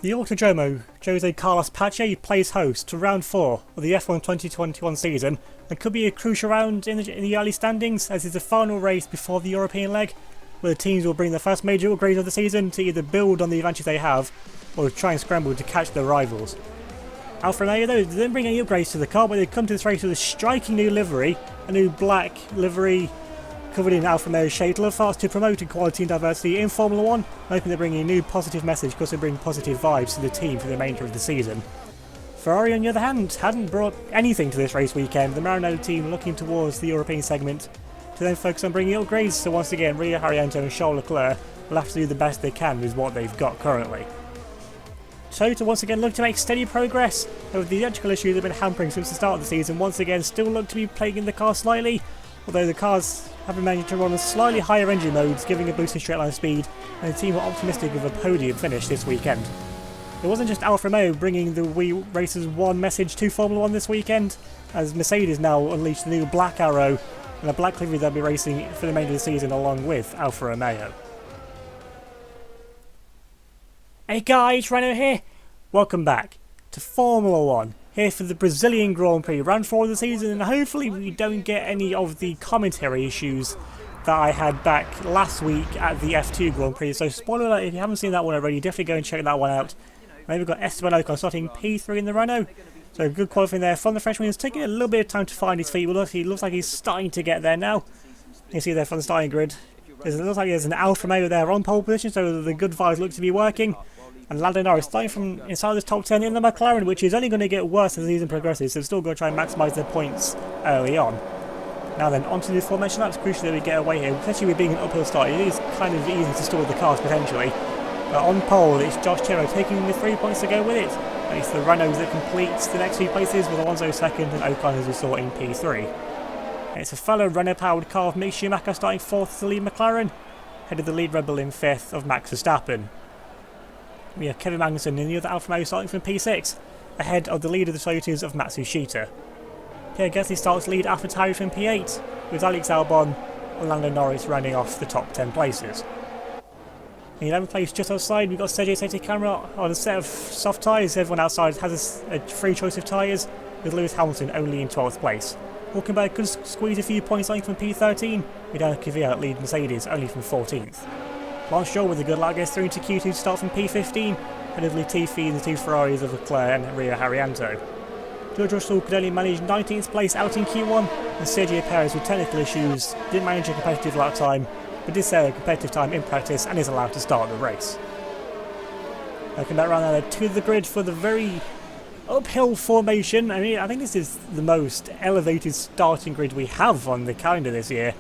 The Autodromo Jose Carlos Pache plays host to round 4 of the F1 2021 season and could be a crucial round in the early standings, as it's the final race before the European leg, where the teams will bring their first major upgrades of the season to either build on the advantage they have or try and scramble to catch their rivals. Alfa Romeo though didn't bring any upgrades to the car, but they come to this race with a striking new livery, a new black livery covered in Alfa Romeo shaped love hearts to promote equality and diversity in Formula 1, hoping they're bringing a new positive message because they bring positive vibes to the team for the remainder of the season. Ferrari on the other hand hadn't brought anything to this race weekend, the Maranello team looking towards the European segment to then focus on bringing upgrades, so once again Rio Haryanto and Charles Leclerc will have to do the best they can with what they've got currently. Toyota once again look to make steady progress, though the electrical issues have been hampering since the start of the season once again still look to be plaguing the car slightly, although the cars have been managed to run on slightly higher engine modes, giving a boost in straight line speed, and the team are optimistic of a podium finish this weekend. It wasn't just Alfa Romeo bringing the We Racers 1 message to Formula 1 this weekend, as Mercedes now unleashed the new Black Arrow and a black livery they'll be racing for the remainder of the season along with Alfa Romeo. Hey guys, Renault here! Welcome back to Formula 1, here for the Brazilian Grand Prix, round 4 of the season, and hopefully we don't get any of the commentary issues that I had back last week at the F2 Grand Prix. So spoiler alert, if you haven't seen that one already, definitely go and check that one out. Maybe we've got Esteban Ocon starting P3 in the Renault, so good qualifying there from the Frenchman. It's taking a little bit of time to find his feet, but he looks like he's starting to get there now. You can see there from the starting grid, it looks like there's an Alfa Romeo there on pole position, so the good vibes look to be working. And Lando Norris starting from inside this top 10 in the McLaren, which is only going to get worse as the season progresses, so still going to try and maximise their points early on. Now then, onto the formation laps, crucial that we get away here, especially with being an uphill start. It is kind of easy to stall the cars potentially. But on pole, it's Josh Chero taking the 3 points to go with it. And it's the Renault that completes the next few places, with Alonso second and Ocon, as we saw, in P3. And it's a fellow Renault-powered car of Mick Schumacher starting 4th to lead McLaren, headed the lead Red Bull in 5th of Max Verstappen. We have Kevin Magnussen in the other Alfa Romeo starting from P6, ahead of the lead of the Toyotas of Matsushita. Pierre Gasly starts lead AlphaTauri from P8, with Alex Albon and Lando Norris rounding off the top 10 places. In 11th place, just outside, we've got Sergio Safety Camera on a set of soft tyres. Everyone outside has a free choice of tyres, with Lewis Hamilton only in 12th place. Hulkenberg could squeeze a few points starting from P13, with Daniel Kvyat lead Mercedes only from 14th. Lance Stroll with a good lap gets through into Q2 to start from P15, and of Latifi and the two Ferraris of Leclerc and Rio Haryanto. George Russell could only manage 19th place out in Q1, and Sergio Perez with technical issues didn't manage a competitive lap time, but did set a competitive time in practice and is allowed to start the race. Looking back around there to the grid for the very uphill formation. I mean, I think this is the most elevated starting grid we have on the calendar this year.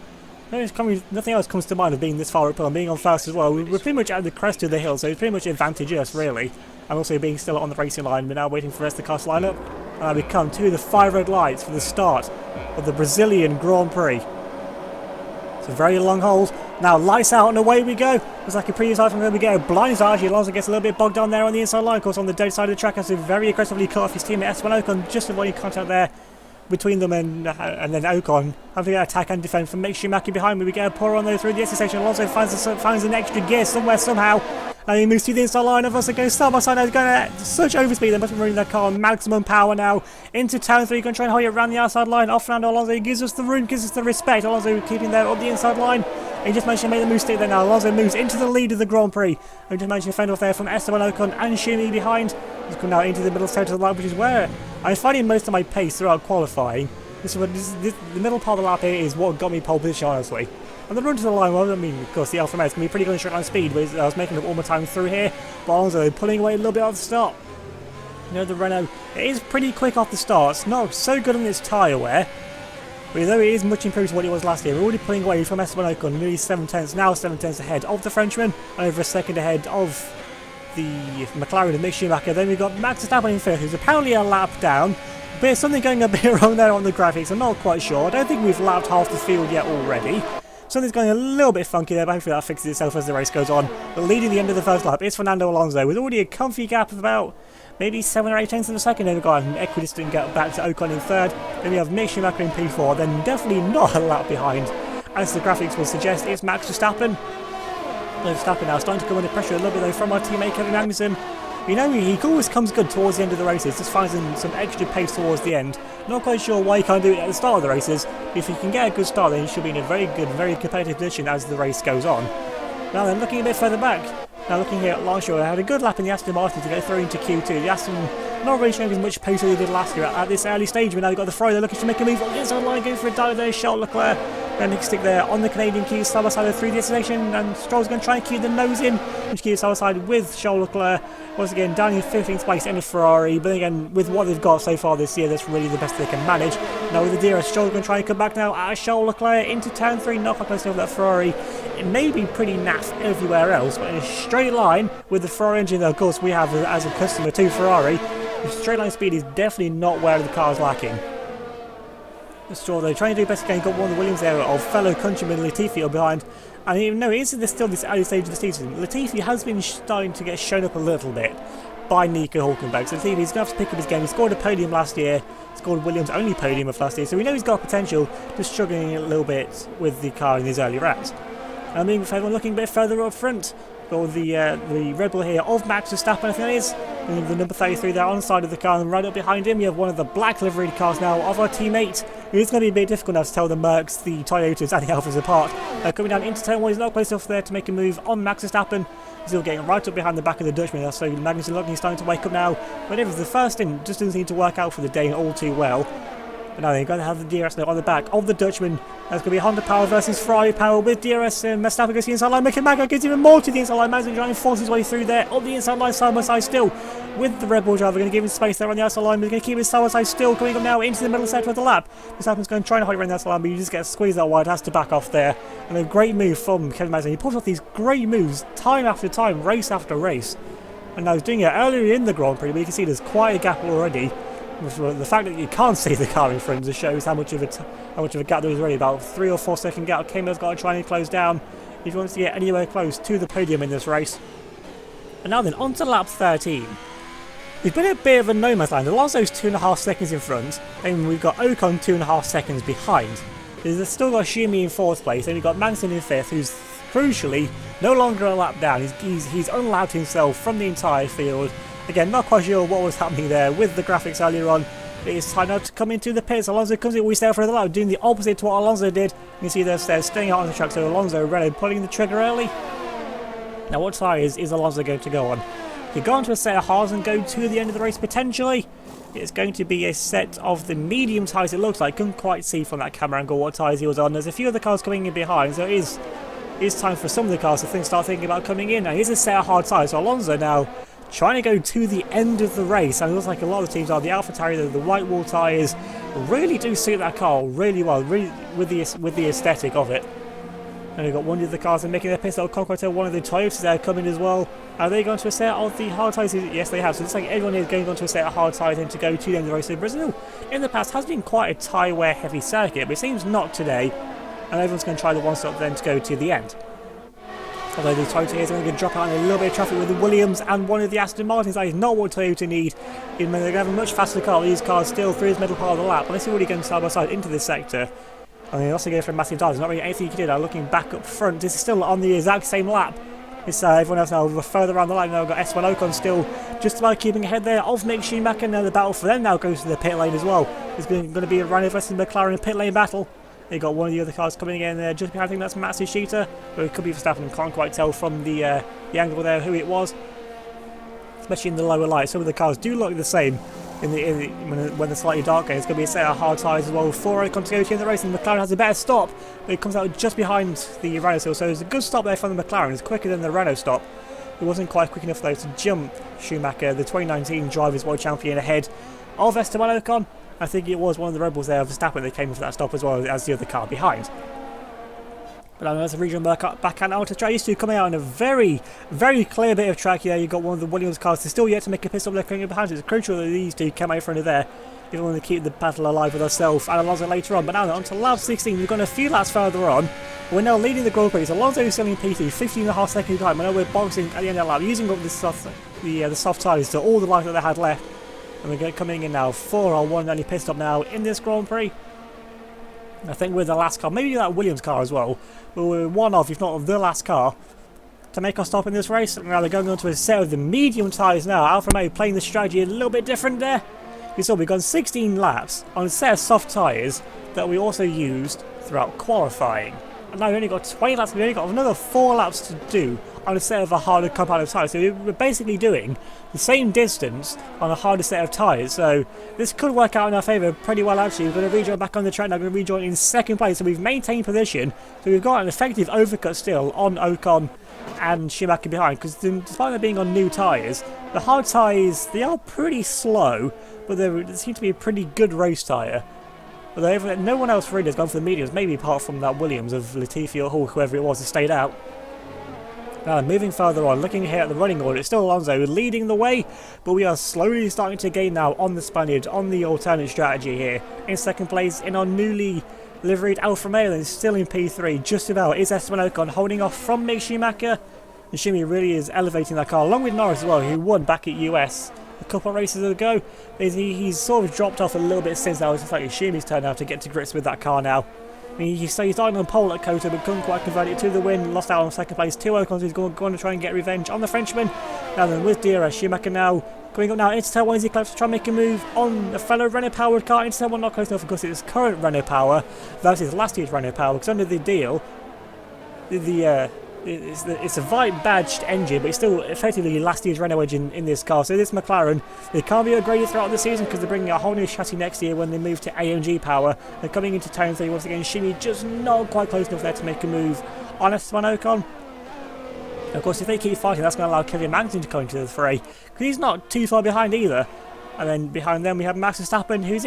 Nothing else comes to mind of being this far uphill and being on fast as well. We're pretty much at the crest of the hill, so it's pretty much advantage us really. And also being still on the racing line, we're now waiting for the rest of the cars to line up. And we come to the 5 red lights for the start of the Brazilian Grand Prix. It's a very long hold. Now lights out and away we go. Looks like a previous side from where we go. Blind start, actually Alonso gets a little bit bogged down there on the inside line. Of course on the dead side of the track has to very aggressively cut off his teammate Esteban Ocon, just avoiding contact there between them, and then Ocon having to attack and defend from Mick Schumacher behind me. We get a pour on there through the exit section. Alonso finds an extra gear somewhere somehow, and he moves to the inside line of us and goes side by side. He's going at such overspeed, they must be running their car on maximum power now into turn 3. Going to try and hold it around the outside line off Fernando Alonso. He gives us the room, gives us the respect. Alonso keeping there up the inside line. He just managed to make the move stick there now. Alonso moves into the lead of the Grand Prix. And just managed to fend off there from Esteban Ocon and Schumi behind. He's come now into the middle sector of the lap, which is where I'm finding most of my pace throughout qualifying. The middle part of the lap here is what got me pole position, honestly. And the run to the line, well, I mean, of course, the Alfa Romeo is going to be pretty good in straight line speed, but I was making up all my time through here. But Alonso pulling away a little bit off the start. You know, the Renault, it is pretty quick off the start. It's not so good on its tyre wear, but although it is much improved to what it was last year, we're already pulling away from Esteban Ocon, nearly 7 tenths, now 7 tenths ahead of the Frenchman, and over a second ahead of the McLaren and Mick Schumacher. Then we've got Max Verstappen in 5th, who's apparently a lap down. But there's something going a bit wrong there on the graphics, I'm not quite sure. I don't think we've lapped half the field yet already. Something's going a little bit funky there, but hopefully that fixes itself as the race goes on. But leading the end of the first lap is Fernando Alonso, with already a comfy gap of about maybe 7 or 8 tenths of a second. Then we've got an equidistant gap back to Ocon in 3rd. Then we have Mick Schumacher in P4, then definitely not a lap behind. As the graphics will suggest, it's Max Verstappen. Verstappen now starting to come under pressure a little bit though from our teammate Kevin Magnussen. You know, he always comes good towards the end of the races, just finds some extra pace towards the end. Not quite sure why he can't do it at the start of the races. If he can get a good start, then he should be in a very good, very competitive position as the race goes on. Now then, looking a bit further back. Now looking here at last year, I had a good lap in the Aston Martin to get through into Q2. The Aston not really showing as much pace as they did last year at this early stage, but now they've got the Ferrari, they're looking to make a move on the inside line, going for a dive there, Charles Leclerc. Then they stick there on the Canadian queue, side by side through the destination, and Stroll's going to try and keep the nose in, which keeps side by side with Charles Leclerc. Once again, down in 15th place in the Ferrari, but again, with what they've got so far this year, that's really the best they can manage. Now with the DRS, Stroll's going to try and come back now at Charles Leclerc into turn 3, not quite close enough that Ferrari. It may be pretty naff everywhere else, but in a straight line with the Ferrari engine that of course we have as a customer to Ferrari, the straight line speed is definitely not where the car is lacking. Stroll though, trying to do best again, got one of the Williams there of fellow countryman Latifi up behind. And even though it is still this early stage of the season, Latifi has been starting to get shown up a little bit by Nico Hulkenberg. So Latifi's going to have to pick up his game. He scored a podium last year, scored Williams' only podium of last year, so we know he's got potential, just struggling a little bit with the car in his early rounds. And moving forward, looking a bit further up front, got the Red Bull here of Max Verstappen, I think that is. And the number 33 there on the side of the car, and right up behind him you have one of the black liveried cars now of our teammate. It is going to be a bit difficult now to tell the Mercs, the Toyotas and the Alphas apart. Coming down into turn 1, he's not close enough there to make a move on Max Verstappen. He's still getting right up behind the back of the Dutchman, so Magnussen looking, he's starting to wake up now. But if the first thing just doesn't seem to work out for the day all too well. But now they're going to have the DRS note on the back of the Dutchman. That's going to be Honda power versus Ferrari power with DRS. Verstappen goes to the inside line, making Mago gets even more to the inside line. Mago's trying to force his way through there on the inside line, side by side still. With the Red Bull driver, going to give him space there on the outside line, but he's going to keep his side by side still, coming up now into the middle sector of the lap. Verstappen's going to try and hold around the outside line, but you just get squeezed out wide, has to back off there. And a great move from Kevin Magnussen. He pulls off these great moves time after time, race after race. And now he's doing it earlier in the Grand Prix, but you can see there's quite a gap already. The fact that you can't see the car in front just shows how much of a gap there is already. About 3 or 4 second gap. Kamer's got to try and close down if he wants to get anywhere close to the podium in this race. And now then, on to lap 13. It's been a bit of a no man's land. Alonso's 2.5 seconds in front, and we've got Ocon 2.5 seconds behind. There's still got Schumi in 4th place, and we've got Magnussen in 5th, who's crucially no longer a lap down. He's unlapped himself from the entire field. Again, not quite sure what was happening there with the graphics earlier on. It's time now to come into the pits. Alonso comes in, we stay for the lap, doing the opposite to what Alonso did. You can see they're staying out on the track, so Alonso ready, pulling the trigger early. Now what tyre is Alonso going to go on? He could go onto a set of hards and go to the end of the race potentially. It's going to be a set of the medium tyres, it looks like. Couldn't quite see from that camera angle what tyres he was on. There's a few of the cars coming in behind, so it is time for some of the cars to start thinking about coming in. Now here's a set of hard tyres, so Alonso now trying to go to the end of the race, and it looks like a lot of the teams are. The AlphaTauri, the white wall tyres really do suit that car really well, really with the aesthetic of it. And we've got one of the cars that are making their pit stop. Conqueror, one of the Toyotas there coming as well. Are they going to a set of the hard tyres? Yes, they have. So it looks like everyone is going on to a set of hard tyres then to go to the end of the race. So Brazil, in the past, has been quite a tyre wear heavy circuit, but it seems not today. And everyone's going to try the one stop then to go to the end. Although the Toyota is going to drop out in a little bit of traffic with the Williams and one of the Aston Martins. That is not what Toyota need. Even though they're going to have a much faster car, these cars still through his middle part of the lap. But let's see what he goes side by side into this sector. And they also go for a massive dive. There's not really anything you can do now. Looking back up front, this is still on the exact same lap. It's everyone else now further around the line. Now we've got S1 Ocon still just about keeping ahead there of Mick Schumacher. And the battle for them now goes to the pit lane as well. It's going to be a Renault versus McLaren pit lane battle. They got one of the other cars coming in there just behind. I think that's Matsushita, but it could be Verstappen. Can't quite tell from the angle there who it was, especially in the lower light. Some of the cars do look the same when they're slightly darker. It's going to be a set of hard tyres as well. 4 Ocon to go to in the race, and McLaren has a better stop, but it comes out just behind the Renault still. So it's a good stop there from the McLaren. It's quicker than the Renault stop. It wasn't quite quick enough though to jump Schumacher, the 2019 Drivers' World Champion, ahead of Esteban Ocon. I think it was one of the Red Bulls there of Verstappen that came in for that stop as well as the other car behind. But now there's a regional backhand onto track. These two coming out in a very, very clear bit of track here. You've got one of the Williams cars that's still yet to make a pit stop. They're coming in behind. It's crucial that these two come out in front of there if we want to keep the battle alive with ourselves and Alonso later on. But now on to lap 16, we've gone a few laps further on. We're now leading the Grand Prix. Alonso is still in P2, 15.5 seconds time. I know we're boxing at the end of the lap, using up the soft tyres to all the life that they had left. And we're coming in now for our one and only pit stop now in this Grand Prix. I think we're the last car, maybe that Williams car as well, but we're one of, if not of the last car to make us stop in this race. Now they're going on to a set of the medium tyres now. Alfa Romeo playing the strategy a little bit different there. You saw we've gone 16 laps on a set of soft tyres that we also used throughout qualifying. And now we've only got 20 laps, we've only got another 4 laps to do on a set of a harder compound of tyres. So we're basically doing the same distance on a harder set of tyres. So this could work out in our favour pretty well actually. We're going to rejoin back on the track now, we're going to rejoin in second place. So we've maintained position. So we've got an effective overcut still on Ocon and Schumacher behind. Because despite them being on new tyres, the hard tyres, they are pretty slow. But they seem to be a pretty good race tyre. Although no one else really has gone for the mediums, maybe apart from that Williams of Latifi or Hall, whoever it was, has stayed out. Now moving further on, looking here at the running order, it's still Alonso leading the way, but we are slowly starting to gain now on the Spaniard, on the alternate strategy here. In second place, in our newly liveried Alfa Romeo, and still in P3, just about, is Esteban Ocon holding off from Mick Schumacher. And Schumi really is elevating that car, along with Norris as well, who won back at US a couple of races ago. He's sort of dropped off a little bit since that. It's like Schumi's turn now to get to grips with that car now. I mean, he started on pole at Kota, but couldn't quite convert it to the win. Lost out on second place to Ocon, so he's going to try and get revenge on the Frenchman. Now then, with DRS, Schumacher now going up now into turn 1 as he claps to try and make a move on a fellow Renault-powered car. Into turn 1, not close enough, of course, it's current Renault power versus last year's Renault power, because under the deal, it's a Vite badged engine, but it's still effectively last year's Renault engine in this car. So this McLaren, they can't be upgraded throughout the season because they're bringing a whole new chassis next year when they move to AMG power. They're coming into turn 3 once again. Schumi just not quite close enough there to make a move on Esteban Ocon. Of course, if they keep fighting, that's going to allow Kevin Magnussen to come into the fray, because he's not too far behind either. And then behind them we have Max Verstappen, who's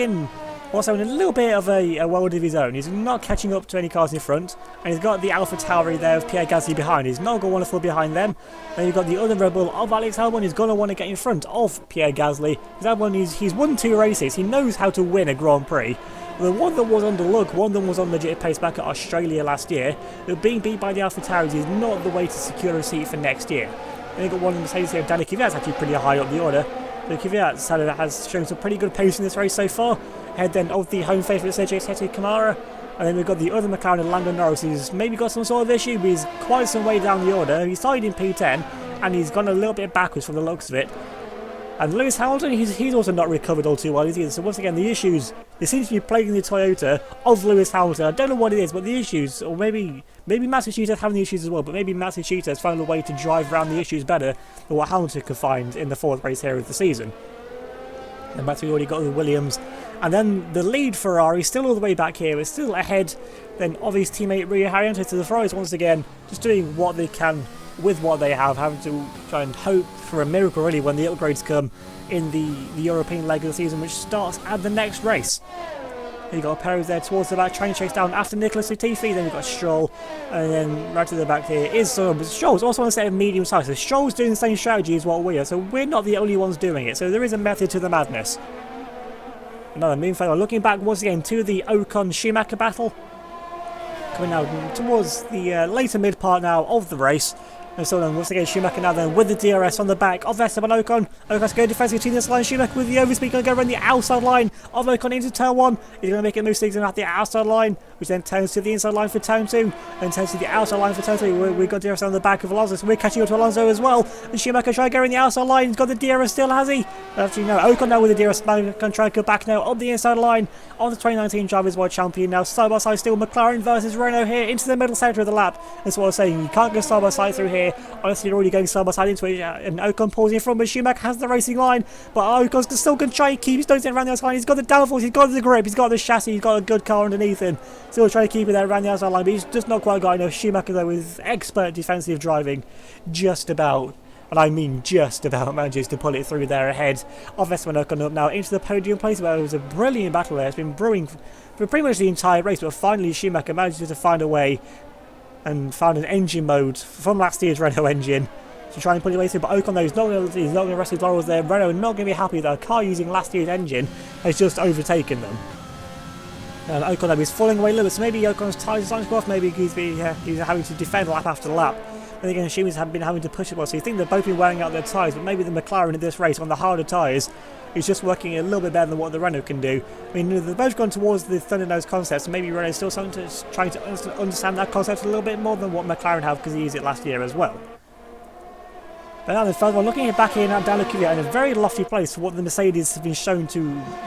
also in a little bit of a world of his own. He's not catching up to any cars in front, and he's got the Alpha Tauri there with Pierre Gasly behind. He's not going to want to fall behind them. Then you've got the other Red Bull of Alex Albon, who's going to want to get in front of Pierre Gasly. Because Albon, he's won 2 races, he knows how to win a Grand Prix. The one that was under luck, one of them was on legit pace back at Australia last year. But being beat by the Alpha Tauris is not the way to secure a seat for next year. Then you've got one of the Mercedes here, Danny Kvyat's actually pretty high up the order. So Kvyat has shown some pretty good pace in this race so far. Ahead then of the home favourite Sergio Camara. And then we've got the other McLaren, Lando Norris, who's maybe got some sort of issue, but he's quite some way down the order. He started in P10, and he's gone a little bit backwards from the looks of it. And Lewis Hamilton, he's also not recovered all too well either. So once again, the issues, they seem to be plaguing the Toyota of Lewis Hamilton. I don't know what it is, but the issues, or maybe Matsushita's having the issues as well, but maybe Matsushita has found a way to drive around the issues better than what Hamilton could find in the 4th race here of the season. And back to we already got the Williams. And then the lead Ferrari, still all the way back here, is still ahead then of his teammate Rio Haryanto. To the Ferraris once again, just doing what they can with what they have, having to try and hope for a miracle really when the upgrades come in the European leg of the season, which starts at the next race. You've got Perez there towards the back, trying to chase down after Nicholas Latifi. Then we've got Stroll, and then right to the back here is Stroll's also on a set of medium size. So Stroll's doing the same strategy as what we are, so we're not the only ones doing it. So there is a method to the madness. Another moving forward, looking back once again to the Ocon-Schumacher battle. Coming now towards the later mid part now of the race. And so then once again Schumacher now then with the DRS on the back of Esteban Ocon. Ocon's going defensively between this line. Schumacher with the overspeed, going to go around the outside line of Ocon into turn 1. He's going to make it move, so he's going to have the outside line, which then turns to the inside line for turn 2. Then turns to the outside line for turn 3. We've got DRS on the back of Alonso, so we're catching up to Alonso as well. And Schumacher trying to go around the outside line. He's got the DRS still, has he? Actually no, Ocon now with the DRS, going to try to go back now up the inside line on the 2019 Drivers' World Champion. Now side by side still McLaren versus Renault here into the middle sector of the lap. That's what I was saying, you can't go side by side through here unless you're already going side by side into it, and Ocon pulls in front, but Schumacher has the racing line, but Ocon's still going to try and keep his nose in around the outside line. He's got the downforce, he's got the grip, he's got the chassis, he's got a good car underneath him, still trying to keep it there around the outside line, but he's just not quite got enough. Schumacher though, with expert defensive driving, just about, and I mean just about, manages to pull it through there ahead of Esteban Ocon up now into the podium place, where it was a brilliant battle there. It's been brewing for pretty much the entire race, but finally Schumacher manages to find a way and found an engine mode from last year's Renault engine to try and put it away through. But Ocon though, he's not going to rest his laurels there. Renault not going to be happy that a car using last year's engine has just overtaken them. And Ocon though is falling away a little bit, so maybe Ocon's tyres are starting to go off, maybe he's having to defend lap after lap. And again, Schumacher's have been having to push it well, so you think they've both been wearing out their tyres, but maybe the McLaren in this race on the harder tyres is just working a little bit better than what the Renault can do. I mean, they've both gone towards the Thundernose concept, so maybe Renault's still trying to understand that concept a little bit more than what McLaren have, because he used it last year as well. But now then, further on, looking back here now down the Kvyat in a very lofty place for what the Mercedes have been shown to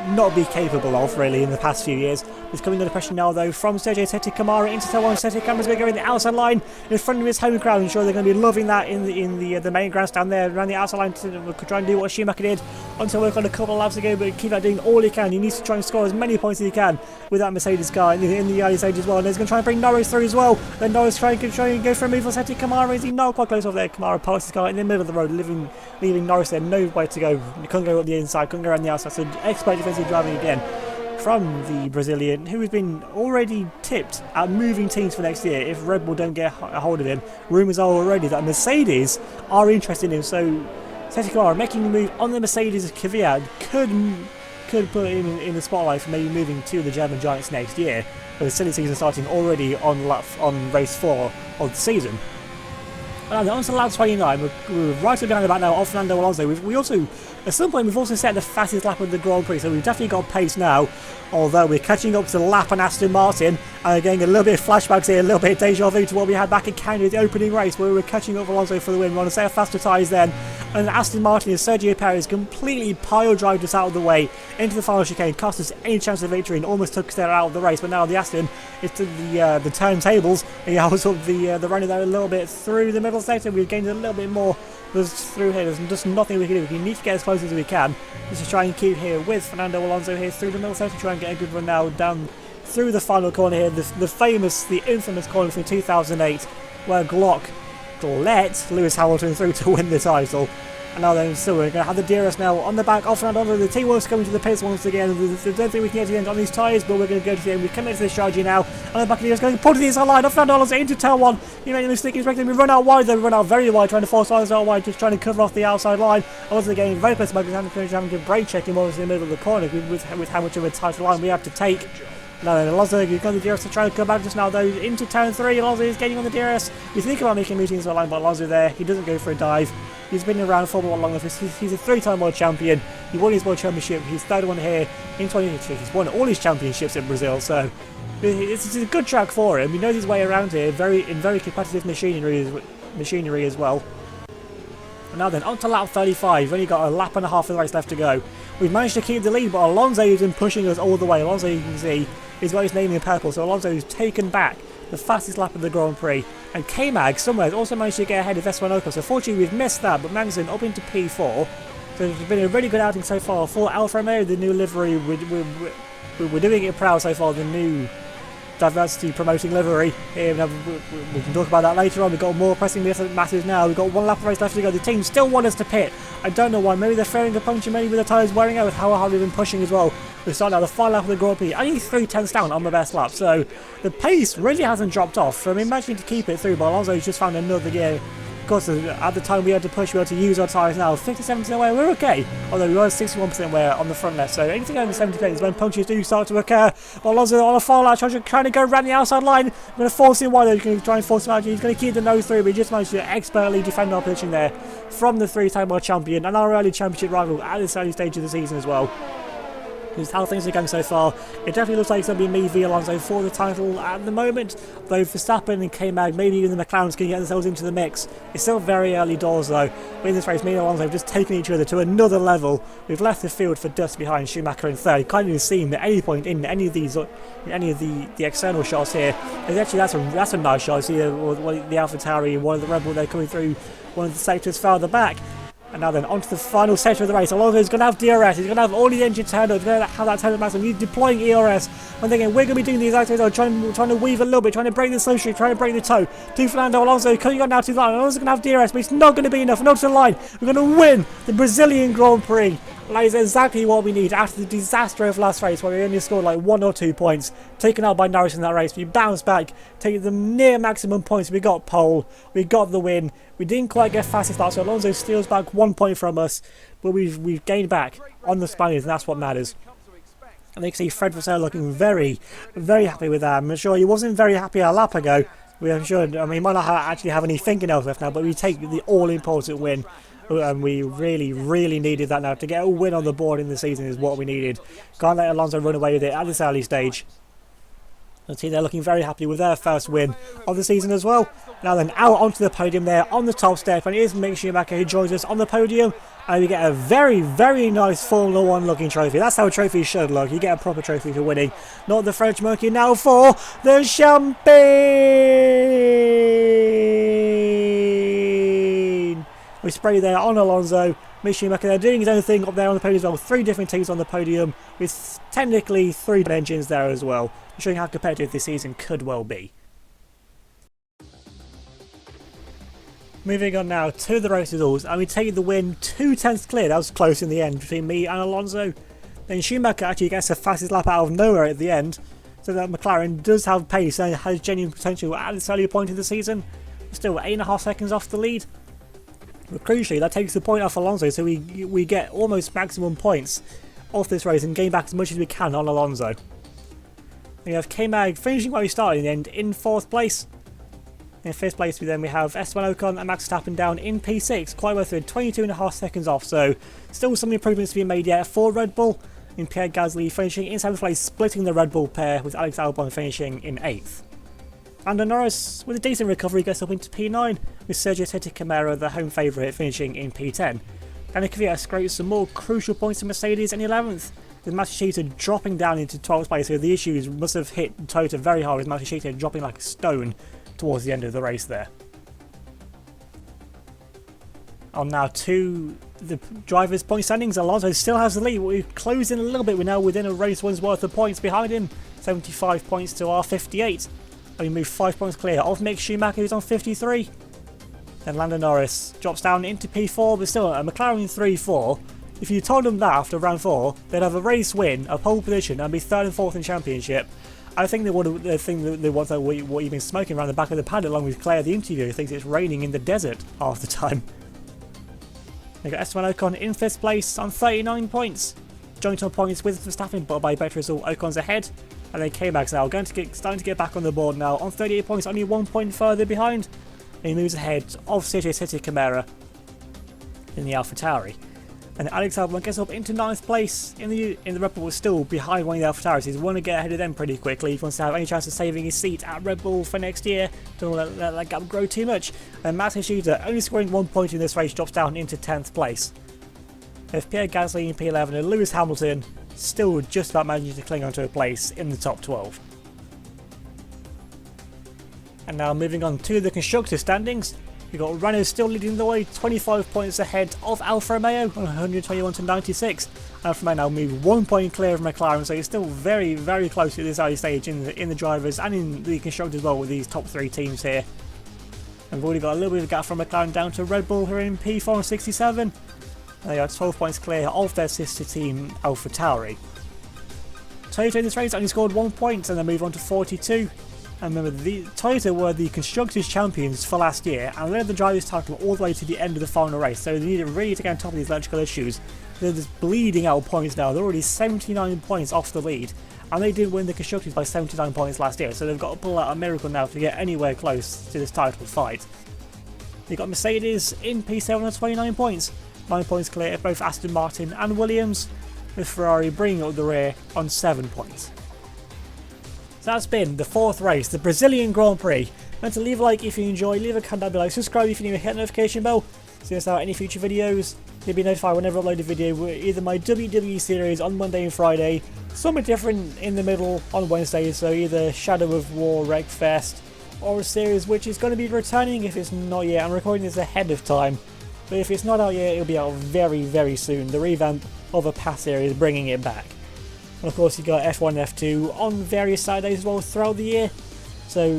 not be capable of, really, in the past few years. There's coming under pressure now, though, from Sergio Kamara into turn 1. Sergio Kamara's going to go in the outside line in front of his home crowd. I'm sure they're going to be loving that in the main grandstand there, around the outside line to try and do what Schumacher did until work on a couple of laps ago, but Kvyat doing all he can. He needs to try and score as many points as he can with that Mercedes car in the early stage as well. And he's going to try and bring Norris through as well. Then Norris trying to go for a move on Sergio Kamara. Is he not quite close off there? Kamara parks his car in the middle of the road, leaving Norris there, nowhere to go. He couldn't go up the inside, couldn't go around the outside. So expert defensive driving again from the Brazilian, who has been already tipped at moving teams for next year if Red Bull don't get a hold of him. Rumours are already that Mercedes are interested in him. So Sergio Kamara making the move on the Mercedes Kvyat could put him in the spotlight for maybe moving to the German Giants next year. With the silly season starting already on race 4 of the season. And on to lap 29, we're right behind the back now of Fernando Alonso. We also, at some point, we've also set the fastest lap of the Grand Prix, so we've definitely got pace now. Although we're catching up to Lap and Aston Martin, and getting a little bit of flashbacks here, a little bit of deja vu to what we had back in Canada, the opening race, where we were catching up Alonso for the win. We're on a set of faster tyres then, and Aston Martin and Sergio Perez completely pile drived us out of the way into the final chicane, cost us any chance of victory, and almost took us there out of the race. But now the Aston is to the turntables, and I was up the running there a little bit through the middle sector. We've gained a little bit more through here. There's just nothing we can do. We need to get as close as we can. Just to try and keep here with Fernando Alonso here through the middle sector, try and get a good run now down through the final corner here, the infamous corner from 2008, where Glock let Lewis Hamilton through to win the title. And now then, still we're going to have the DRS now on the back of Fernando. The teamwork's coming to the pits once again. I don't think we can get to the end on these tyres, but we're going to go to the end. We've come into this strategy now. And the back of the DRS going to pull to the inside line. Fernando Alonso into turn 1. He made a mistake. He's breaking. We run out wide, though. We run out very wide, trying to force Alonso out wide, just trying to cover off the outside line. Alonso getting very close to Mclaren, having to brake check him almost in the middle of the corner with how much of a tight line we have to take. Now then, Alonso, you've got the DRS to try and come back just now, though, into turn 3. Alonso is getting on the DRS. We think about making meetings on the line, but Alonso there, he doesn't go for a dive. He's been around Formula 1 long enough. He's a 3-time world champion. He won his world championship. He's third one here in 2023. He's won all his championships in Brazil, so it's a good track for him. He knows his way around here, in very competitive machinery as well. And now then, on to lap 35. We've only got a lap and a half of the race left to go. We've managed to keep the lead, but Alonso has been pushing us all the way. Alonso, you can see, he's got his name in purple, so Alonso has taken back the fastest lap of the Grand Prix. And K-Mag somewhere has also managed to get ahead of Esteban Ocon, so fortunately we've missed that, but Magnussen up into P4. So it's been a really good outing so far for Alfa Romeo, the new livery. We're doing it proud so far, the new diversity promoting livery. We can talk about that later on. We've got more pressing matters now. We've got one lap of race left to go. The team still want us to pit. I don't know why. Maybe they're fearing a puncture, maybe with the tyres wearing out with how hard we've been pushing as well. We're starting out the final lap of the Grand Prix, only 3/10 down on the best lap, so the pace really hasn't dropped off. I mean, managing to keep it through, but Alonso's just found another gear. Of course, at the time we had to push, we had to use our tyres now. 57% wear, we're okay. Although we were 61% wear on the front left, so anything over 70% is when punctures do start to occur. But Alonso on a final lap, trying to go around the outside line. I'm going to force him wide, he's going to try and force him out. He's going to keep the nose through, but he just managed to expertly defend our position there from the 3-time world champion and our early championship rival at this early stage of the season as well. Because how things are going so far, it definitely looks like it's going to be me v Alonso for the title at the moment. Though Verstappen and K-Mag, maybe even the McLarens can get themselves into the mix. It's still very early doors though. But in this race, me and Alonso have just taken each other to another level. We've left the field for dust behind Schumacher in third. You can't even see him at any point in any of these, in any of the external shots here. And actually, that's a nice shot. See the AlphaTauri, one of the Red Bull there coming through one of the sectors farther back. And now then, onto the final sector of the race. Alonso's going to have DRS, he's going to have all the engine turned on, he's going to have that turn maximum, he's deploying ERS. I'm thinking, we're going to be doing the exact same thing, trying to weave a little bit, trying to break the slow streak, trying to break the toe. To Fernando Alonso, coming on now to the line. Alonso's going to have DRS, but it's not going to be enough. Not to the line. We're going to win the Brazilian Grand Prix. That is exactly what we need after the disaster of last race, where we only scored like 1 or 2 points. Taken out by Norris in that race. We bounced back, taking the near maximum points. We got pole, we got the win. We didn't quite get fastest start, so Alonso steals back 1 point from us, but we've gained back on the Spaniards, and that's what matters. And you can see Fred Vassell looking very, very happy with that. I'm sure he wasn't very happy a lap ago. I'm sure, I mean, he might not actually have any fingernails left now, but we take the all-important win. And we really, really needed that now. To get a win on the board in the season is what we needed. Can't let Alonso run away with it at this early stage. The team they're looking very happy with their first win of the season as well. Now then, out onto the podium there on the top step, and it is Mick Schumacher who joins us on the podium, and we get a very, very nice Formula 1 looking trophy. That's how a trophy should look. You get a proper trophy for winning, not the French monkey. Now for the champagne! We spray there on Alonso. Mick Schumacher there doing his own thing up there on the podium as well. 3 different teams on the podium with technically 3 engines there as well, showing how competitive this season could well be. Moving on now to the race results, and we take the win 2 tenths clear. That was close in the end between me and Alonso. Then Schumacher actually gets the fastest lap out of nowhere at the end, so that McLaren does have pace and has genuine potential at this early point of the season. Still 8.5 seconds off the lead. But crucially, that takes the point off Alonso, so we get almost maximum points off this race and gain back as much as we can on Alonso. We have K-Mag finishing where we started in the end in 4th place. In 5th place we have Esteban Ocon and Max Verstappen down in P6, quite worth it, 22.5 seconds off, so still some improvements to be made yet for Red Bull. In Pierre Gasly finishing in 7th place, splitting the Red Bull pair with Alex Albon finishing in 8th. Lando Norris, with a decent recovery, gets up into P9, with Sergio Camara, the home favourite, finishing in P10. Daniel Kvyat scrapes some more crucial points to Mercedes in 11th, with Matsushita dropping down into 12th place, so the issues must have hit Toyota very hard, with Matsushita dropping like a stone towards the end of the race there. On now to the drivers' point standings. Alonso still has the lead. We're closing a little bit. We're now within a race one's worth of points behind him. 75 points to our 58. And we move 5 points clear of Mick Schumacher, who's on 53. Then Lando Norris drops down into P4, but still a McLaren 3-4. If you told them that after round 4, they'd have a race win, a pole position, and be 3rd and 4th in championship. I think they would have the thing that they want that what you've been smoking around the back of the paddock, along with Claire, the interviewer, who thinks it's raining in the desert half the time. They got Esteban Ocon in 5th place on 39 points. Joint on points with Verstappen, but by better result, Ocon's ahead. And then K-Mag's now starting to get back on the board now on 38 points, only 1 point further behind. And he moves ahead of Sergio Camara in the AlphaTauri. And Alex Albon gets up into 9th place in the Red Bull, still behind one of the AlphaTauris. He's want to get ahead of them pretty quickly if he wants to have any chance of saving his seat at Red Bull for next year. Don't let that gap grow too much. And Matsushita, only scoring 1 point in this race, drops down into 10th place. There's Pierre Gasly in P11 and Lewis Hamilton still just about managing to cling onto a place in the top 12. And now moving on to the constructor standings. We've got Renault still leading the way, 25 points ahead of Alfa Romeo on 121 to 96. Alfa Romeo now move 1 point clear of McLaren, so it's still very, very close at this early stage in the drivers and in the constructors as well with these top 3 teams here. And we've already got a little bit of a gap from McLaren down to Red Bull, who are in P4 and 67. They are 12 points clear of their sister team AlphaTauri. Toyota in this race only scored 1 point and they move on to 42. And remember, Toyota were the Constructors' champions for last year and led the drivers' title all the way to the end of the final race, so they needed really to get on top of these electrical issues. They're just bleeding out points now. They're already 79 points off the lead, and they did win the Constructors by 79 points last year, so they've got to pull out a miracle now to get anywhere close to this title fight. You've got Mercedes in P7 on 29 points, 9 points clear of both Aston Martin and Williams, with Ferrari bringing up the rear on 7 points. So that's been the 4th race, the Brazilian Grand Prix. Remember to leave a like if you enjoy, leave a comment down below, subscribe if you need to hit the notification bell so you don't miss out any future videos. You'll be notified whenever I upload a video with either my WWE series on Monday and Friday, something different in the middle on Wednesday, so either Shadow of War, Wreckfest, or a series which is going to be returning if it's not yet. I'm recording this ahead of time, but if it's not out yet, it'll be out very, very soon. The revamp of a past series, bringing it back. And of course you got F1 and F2 on various Saturdays as well throughout the year, so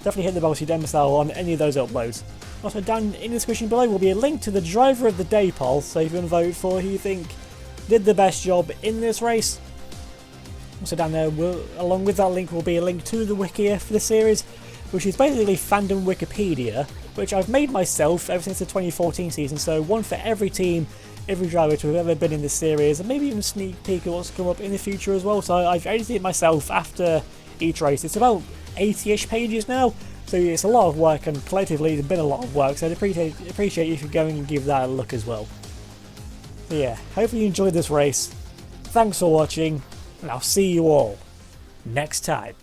definitely hit the bell so you don't miss out on any of those uploads. Also down in the description below will be a link to the Driver of the Day poll, so if you want to vote for who you think did the best job in this race. Also down there, along with that link, will be a link to the wiki for the series, which is basically fandom Wikipedia, which I've made myself ever since the 2014 season, so one for every team, every driver to have ever been in this series, and maybe even sneak peek at what's come up in the future as well. So I've edited it myself after each race. It's about 80-ish pages now, so it's a lot of work, and collectively it's been a lot of work, so I'd appreciate if you're going and give that a look as well. So yeah, hopefully you enjoyed this race. Thanks for watching, and I'll see you all next time.